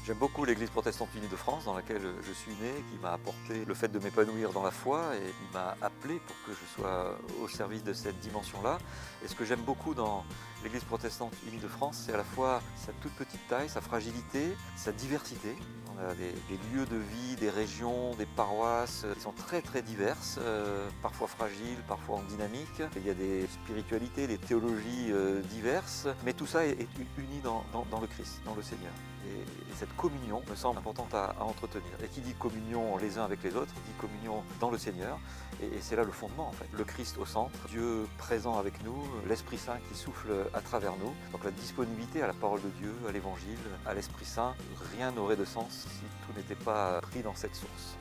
J'aime beaucoup l'Église protestante unie de France, dans laquelle je suis né, qui m'a apporté le fait de m'épanouir dans la foi et qui m'a appelé pour que je sois au service de cette dimension-là. Et ce que j'aime beaucoup dans l'Église protestante unie de France, c'est à la fois sa toute petite taille, sa fragilité, sa diversité. On a des lieux de vie, des régions, des paroisses qui sont très très diverses, parfois fragiles, parfois en dynamique. Il y a des spiritualités, des théologies diverses, mais tout ça est uni dans le Christ, dans le Seigneur. Et cette communion me semble importante à entretenir. Et qui dit communion les uns avec les autres, dit communion dans le Seigneur. Et c'est là le fondement en fait. Le Christ au centre, Dieu présent avec nous, l'Esprit Saint qui souffle à travers nous. Donc la disponibilité à la parole de Dieu, à l'Évangile, à l'Esprit Saint. Rien n'aurait de sens si tout n'était pas pris dans cette source.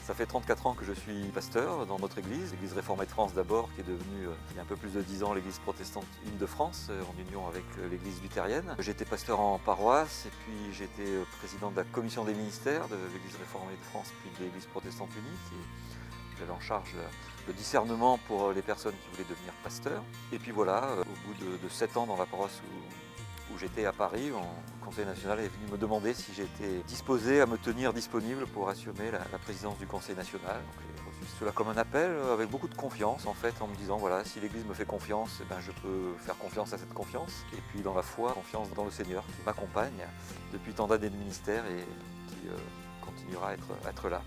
Ça fait 34 ans que je suis pasteur dans notre église, l'église réformée de France d'abord, qui est devenue il y a un peu plus de 10 ans l'église protestante unie de France, en union avec l'église luthérienne. J'étais pasteur en paroisse et puis j'étais président de la commission des ministères de l'église réformée de France puis de l'église protestante unie, j'avais en charge le discernement pour les personnes qui voulaient devenir pasteurs. Et puis voilà, au bout de 7 ans dans la paroisse où j'étais à Paris, le Conseil national est venu me demander si j'étais disposé à me tenir disponible pour assumer la présidence du Conseil national. Donc, j'ai reçu cela comme un appel avec beaucoup de confiance en fait, en me disant voilà, si l'Église me fait confiance, eh ben, je peux faire confiance à cette confiance. Et puis dans la foi, confiance dans le Seigneur qui m'accompagne depuis tant d'années de ministère et qui continuera à être là.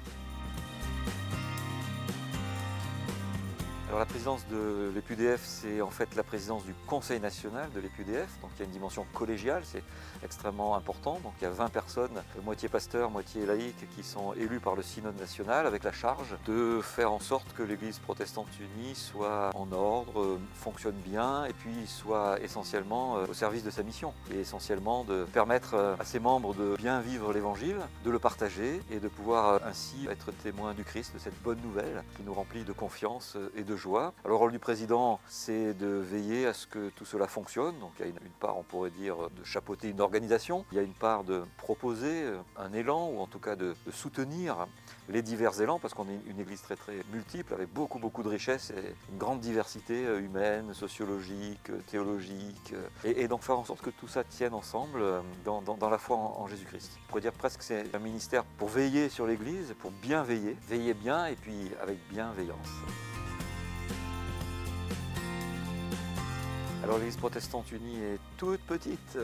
Alors la présidence de l'EPUDF, c'est en fait la présidence du Conseil national de l'EPUDF, donc il y a une dimension collégiale, c'est extrêmement important. Donc il y a 20 personnes, moitié pasteurs, moitié laïcs, qui sont élus par le synode national avec la charge de faire en sorte que l'Église protestante unie soit en ordre, fonctionne bien et puis soit essentiellement au service de sa mission. Et essentiellement de permettre à ses membres de bien vivre l'Évangile, de le partager et de pouvoir ainsi être témoins du Christ, de cette bonne nouvelle qui nous remplit de confiance et de joie. Alors, le rôle du président, c'est de veiller à ce que tout cela fonctionne. Donc il y a une part, on pourrait dire, de chapeauter une organisation. Il y a une part de proposer un élan, ou en tout cas de soutenir les divers élans, parce qu'on est une église très très multiple, avec beaucoup de richesses et une grande diversité humaine, sociologique, théologique. Et donc faire en sorte que tout ça tienne ensemble dans la foi en Jésus-Christ. On pourrait dire presque que c'est un ministère pour veiller sur l'église, pour bien veiller bien et puis avec bienveillance. Alors l'Église protestante unie est toute petite,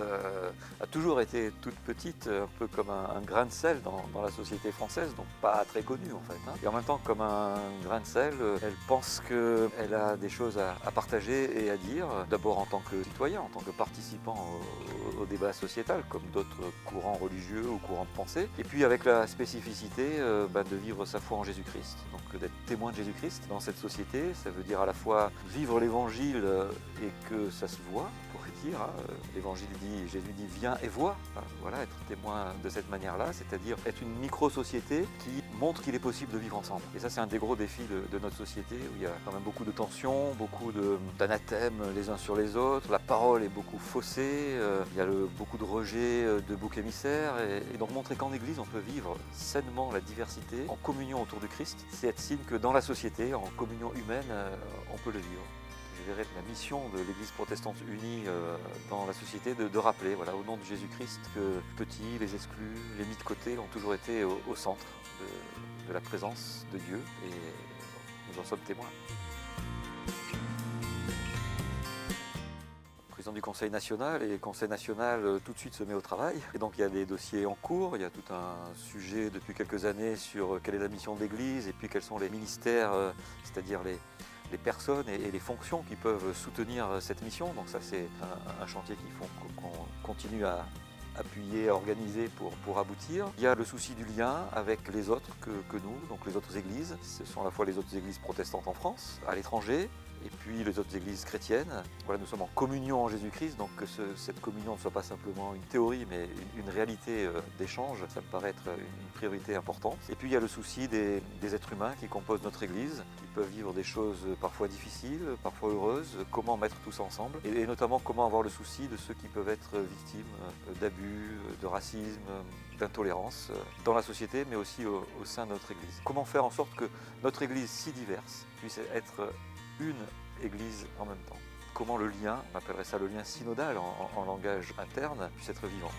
a toujours été toute petite, un peu comme un grain de sel dans la société française, donc pas très connue en fait. Et en même temps, comme un grain de sel, elle pense qu'elle a des choses à partager et à dire, d'abord en tant que citoyen, en tant que participant au débat sociétal, comme d'autres courants religieux ou courants de pensée, et puis avec la spécificité de vivre sa foi en Jésus-Christ, donc d'être témoin de Jésus-Christ dans cette société. Ça veut dire à la fois vivre l'Évangile et que ça se voit, on pourrait dire. L'Évangile dit, Jésus dit viens et vois. Voilà, être témoin de cette manière-là, c'est-à-dire être une micro-société qui montre qu'il est possible de vivre ensemble. Et ça, c'est un des gros défis de notre société, où il y a quand même beaucoup de tensions, beaucoup d'anathèmes les uns sur les autres, la parole est beaucoup faussée, il y a beaucoup de rejet de boucs émissaires, et donc montrer qu'en Église, on peut vivre sainement la diversité, en communion autour du Christ, c'est être signe que dans la société, en communion humaine, on peut le vivre. Je verrai la mission de l'Église protestante unie dans la société de rappeler, voilà, au nom de Jésus-Christ, que les petits, les exclus, les mis de côté ont toujours été au centre de la présence de Dieu, et nous en sommes témoins. Président du Conseil national, et le Conseil national tout de suite se met au travail. Et donc il y a des dossiers en cours, il y a tout un sujet depuis quelques années sur quelle est la mission de l'Église et puis quels sont les ministères, c'est-à-dire les personnes et les fonctions qui peuvent soutenir cette mission. Donc ça, c'est un chantier qu'il faut qu'on continue à appuyer, à organiser pour aboutir. Il y a le souci du lien avec les autres que nous, donc les autres églises. Ce sont à la fois les autres églises protestantes en France, à l'étranger, et puis les autres églises chrétiennes. Voilà, nous sommes en communion en Jésus-Christ, donc que cette communion ne soit pas simplement une théorie, mais une réalité d'échange, ça me paraît être une priorité importante. Et puis il y a le souci des êtres humains qui composent notre église, qui peuvent vivre des choses parfois difficiles, parfois heureuses, comment mettre tout ça ensemble, et notamment comment avoir le souci de ceux qui peuvent être victimes d'abus, de racisme, d'intolérance dans la société, mais aussi au sein de notre église. Comment faire en sorte que notre église si diverse puisse être une église en même temps. comment le lien, on appellerait ça le lien synodal en langage interne, puisse être vivant.